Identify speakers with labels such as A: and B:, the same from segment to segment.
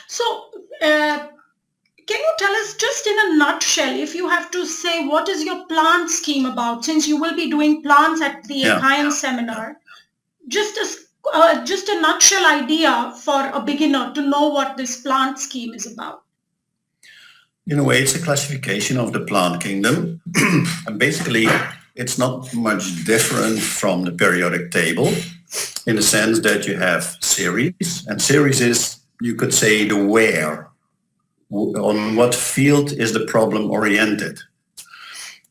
A: So, can you tell us just in a nutshell, if you have to say, what is your plant scheme about, since you will be doing plants at the Ekayan seminar? Just a nutshell idea for a beginner to know what this plant scheme is about.
B: In a way, it's a classification of the plant kingdom. And basically, it's not much different from the periodic table in the sense that you have series. And series is, you could say, the where. On what field is the problem oriented?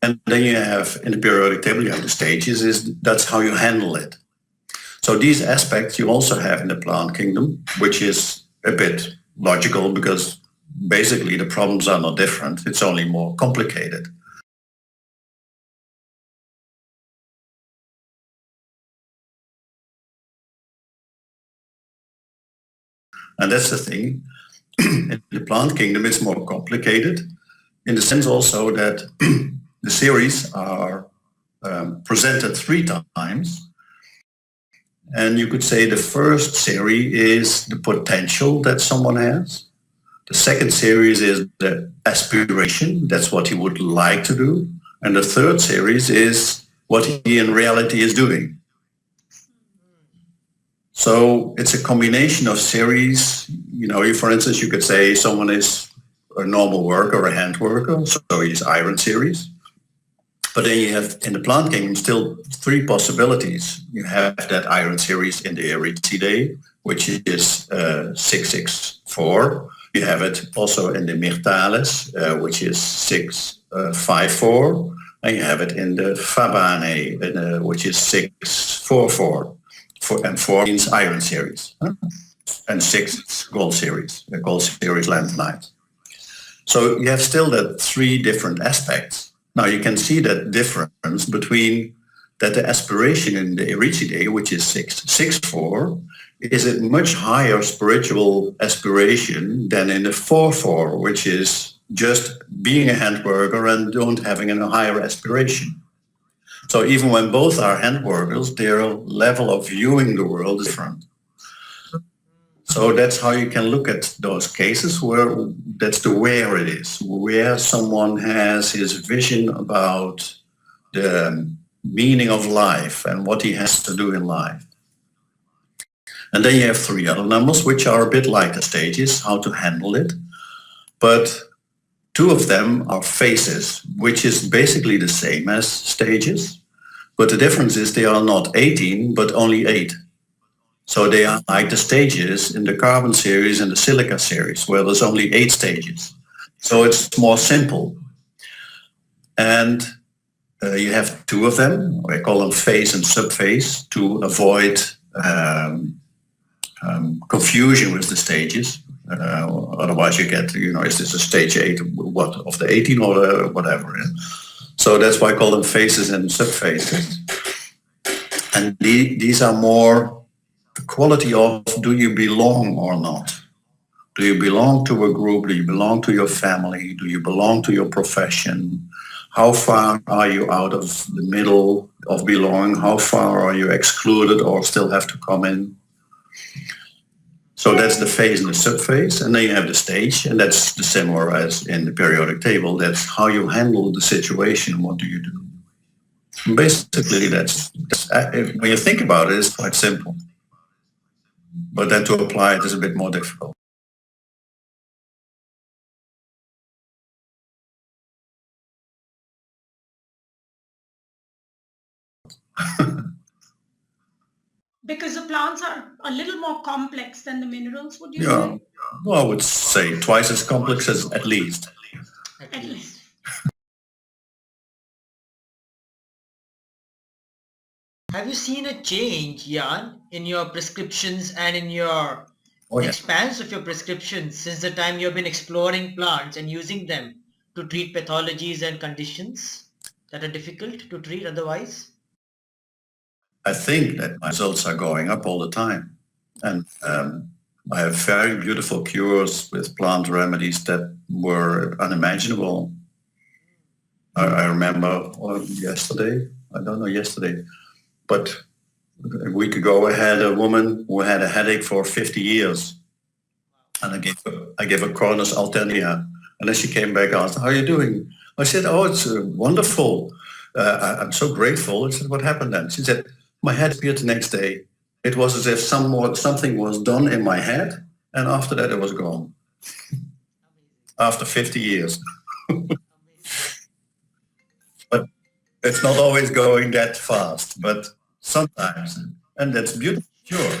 B: And then you have, in the periodic table, you have the stages. That's how you handle it. So these aspects you also have in the plant kingdom, which is a bit logical because basically the problems are not different. It's only more complicated. And that's the thing. In the plant kingdom, it's more complicated in the sense also that the series are presented 3 times. And you could say the first series is the potential that someone has. The second series is the aspiration. That's what he would like to do. And the third series is what he in reality is doing. So it's a combination of series. You know, for instance, you could say someone is a normal worker, a hand worker, so he's iron series. But then you have in the plant kingdom still 3 possibilities. You have that iron series in the Ericidae, which is 664. You have it also in the Myrtales, which is 654. And you have it in the Fabanae, which is 644. And 4 means iron series. And 6 is gold series, the gold series lanthanides. So you have still that 3 different aspects. Now you can see that difference between that the aspiration in the Ericidae, which is 664, is a much higher spiritual aspiration than in the 4-4, which is just being a hand worker and don't having a higher aspiration. So even when both are hand workers, their level of viewing the world is different. So that's how you can look at those cases where that's the where it is, where someone has his vision about the meaning of life and what he has to do in life. And then you have 3 other numbers, which are a bit like the stages, how to handle it. But 2 of them are phases, which is basically the same as stages. But the difference is they are not 18, but only 8. So they are like the stages in the carbon series and the silica series, where there's only 8 stages. So it's more simple. And you have 2 of them. I call them phase and subphase to avoid confusion with the stages. Otherwise you get, is this a stage 8 what of the 18 or whatever. So that's why I call them phases and subphases. And these are more the quality of, do you belong or not? Do you belong to a group? Do you belong to your family? Do you belong to your profession? How far are you out of the middle of belonging? How far are you excluded or still have to come in? So that's the phase and the subphase. And then you have the stage, and that's the similar as in the periodic table. That's how you handle the situation. What do you do? Basically, that's when you think about it, it's quite simple. But then to apply it is a bit more difficult.
A: Because the plants are a little more complex than the minerals, would you say?
B: Well, I would say twice as complex as at least.
A: At least.
C: Have you seen a change, Jan, in your prescriptions and in your expanse of your prescriptions since the time you've been exploring plants and using them to treat pathologies and conditions that are difficult to treat otherwise?
B: I think that my results are going up all the time. And I have very beautiful cures with plant remedies that were unimaginable. I remember yesterday, but a week ago I had a woman who had a headache for 50 years. And I gave her Cronus alternia. And then she came back and asked, how are you doing? I said, oh, it's wonderful. I'm so grateful. I said, what happened then? She said, my head appeared the next day. It was as if something was done in my head. And after that, it was gone. After 50 years. But it's not always going that fast, but sometimes. And that's beautiful, sure.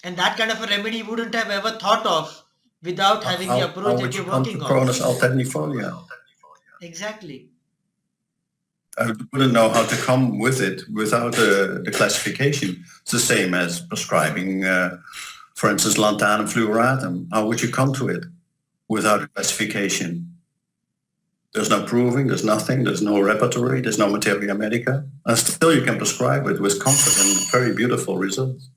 C: And that kind of a remedy you wouldn't have ever thought of without having the approach that you're working on.
B: Cronus alternifolia.
C: Exactly.
B: I wouldn't know how to come with it without the classification. It's the same as prescribing, for instance, Lantanum fluoratum. How would you come to it without a classification? There's no proving, there's nothing, there's no repertory, there's no materia medica. And still you can prescribe it with comfort and very beautiful results.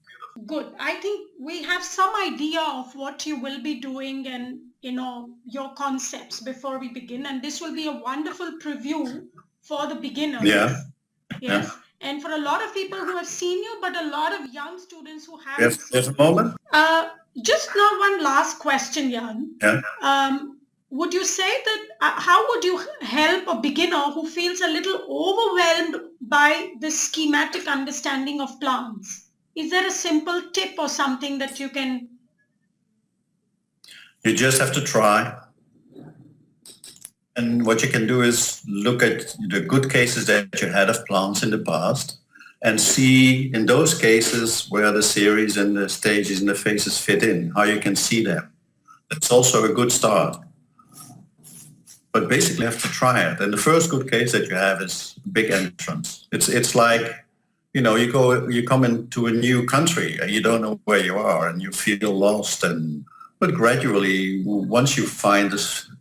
A: Good. I think we have some idea of what you will be doing and, your concepts before we begin. And this will be a wonderful preview for the beginners.
B: Yeah.
A: Yes. Yeah. And for a lot of people who have seen you, but a lot of young students who haven't seen
B: There's a moment.
A: Just now one last question, Jan.
B: Yeah.
A: Would you say that, how would you help a beginner who feels a little overwhelmed by the schematic understanding of plants? Is there a simple tip or something that you can?
B: You just have to try. And what you can do is look at the good cases that you had of plants in the past and see in those cases where the series and the stages and the phases fit in, how you can see them. That's also a good start. But basically you have to try it. And the first good case that you have is big entrance. It's like, you come into a new country and you don't know where you are and you feel lost. But gradually, once you find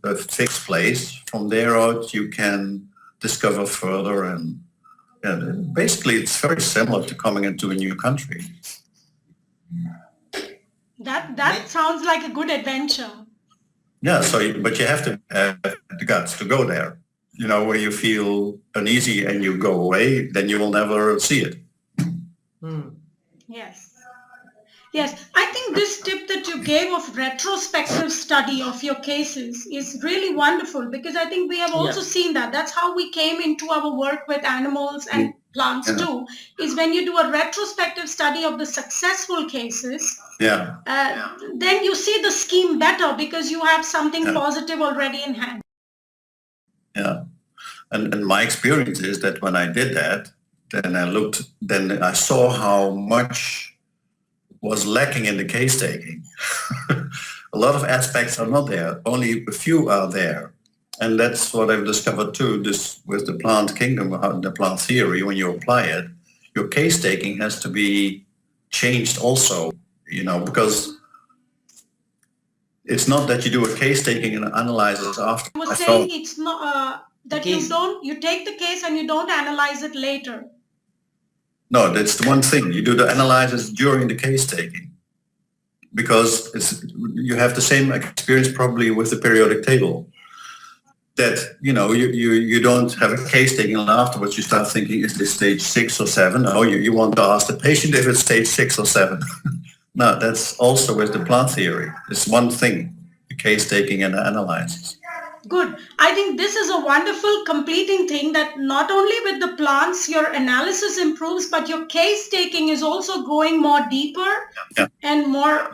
B: a fixed place, from there out you can discover further. And basically, it's very similar to coming into a new country.
A: That sounds like a good adventure.
B: Yeah. But you have to have the guts to go there. Where you feel uneasy and you go away, then you will never see it.
A: Yes. I think this tip that you gave of retrospective study of your cases is really wonderful, because I think we have also seen that. That's how we came into our work with animals and plants too, is when you do a retrospective study of the successful cases, then you see the scheme better because you have something positive already in hand.
B: Yeah. And my experience is that when I did that, then I saw how much was lacking in the case taking. A lot of aspects are not there. Only a few are there. And that's what I've discovered too, this with the plant kingdom, the plant theory, when you apply it, your case taking has to be changed also, because it's not that you do a case taking and analyze it after.
A: I was saying it's not that you take the case and you don't analyze it later.
B: No, that's the one thing. You do the analysis during the case taking, because you have the same experience probably with the periodic table. That you don't have a case taking, and afterwards you start thinking, is this stage 6 or 7? No, you want to ask the patient if it's stage 6 or 7. No, that's also with the plant theory. It's one thing, the case taking and the analysis.
A: Good. I think this is a wonderful completing thing, that not only with the plants your analysis improves, but your case taking is also going more deeper and more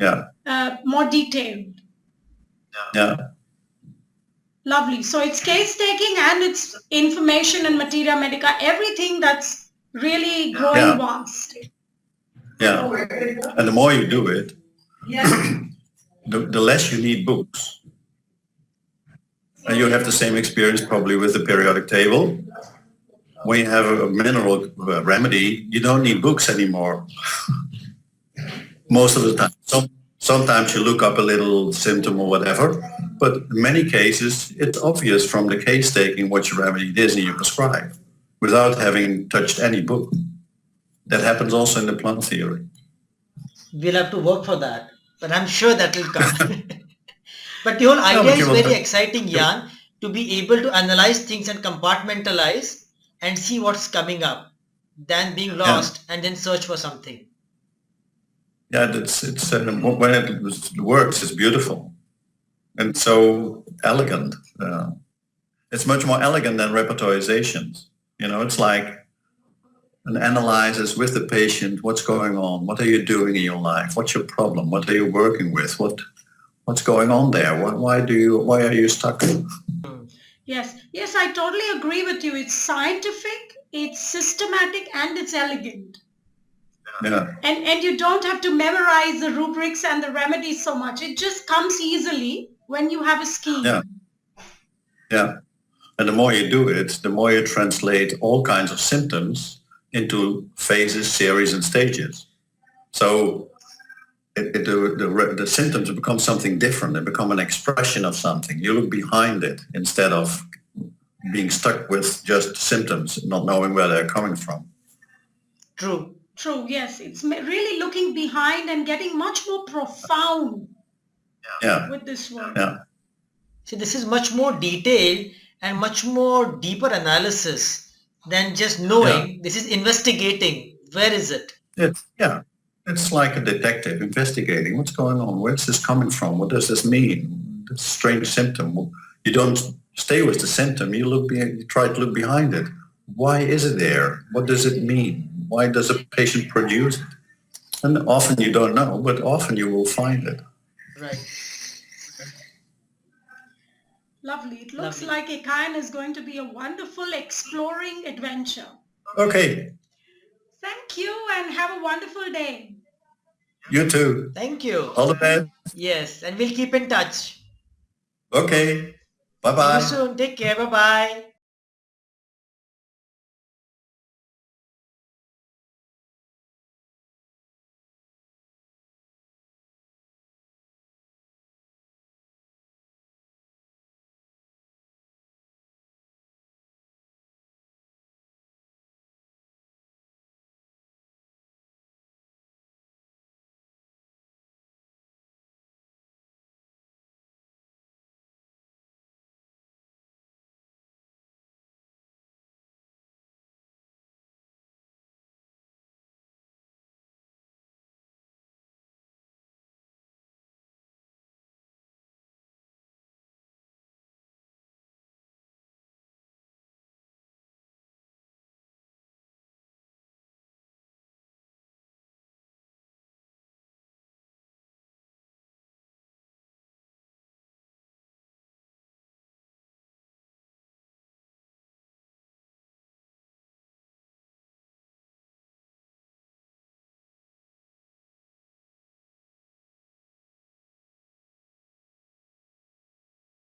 A: detailed.
B: Yeah.
A: Lovely. So it's case taking and it's information and materia medica, everything that's really growing vast.
B: Yeah. And the more you do it, the less you need books. And you have the same experience probably with the periodic table. When you have a mineral remedy, you don't need books anymore. Most of the time. Sometimes you look up a little symptom or whatever, but in many cases, it's obvious from the case taking what your remedy is and you prescribe without having touched any book. That happens also in the plant theory.
C: We'll have to work for that, but I'm sure that will come. But the whole idea is very exciting, Jan, to be able to analyze things and compartmentalize and see what's coming up, than being lost and then search for something.
B: Yeah, it's when it works, it's beautiful and so elegant. It's much more elegant than repertorizations. It's like an analyzes with the patient what's going on, what are you doing in your life, what's your problem, what are you working with, what's going on there, why are you stuck?
A: Yes, I totally agree with you. It's scientific, it's systematic, and it's elegant.
B: Yeah.
A: And you don't have to memorize the rubrics and the remedies so much. It just comes easily when you have a scheme.
B: Yeah. And the more you do it, the more you translate all kinds of symptoms into phases, series, and stages. So the symptoms become something different. They become an expression of something. You look behind it instead of being stuck with just symptoms, not knowing where they're coming from.
C: True.
A: Yes. It's really looking behind and getting much more profound with this one.
B: Yeah.
C: See, this is much more detailed and much more deeper analysis than just knowing. This is investigating. Where is it?
B: It's like a detective investigating what's going on. Where's this coming from? What does this mean? This strange symptom. You don't stay with the symptom. You try to look behind it. Why is it there? What does it mean? Why does a patient produce it? And often you don't know, but often you will find it.
C: Right.
A: Lovely. It looks like Ekayan is going to be a wonderful exploring adventure.
B: Okay.
A: Thank you and have a wonderful day.
B: You too.
C: Thank you.
B: All the best.
C: Yes, and we'll keep in touch.
B: Okay. Bye-bye.
C: See you soon. Take care. Bye-bye.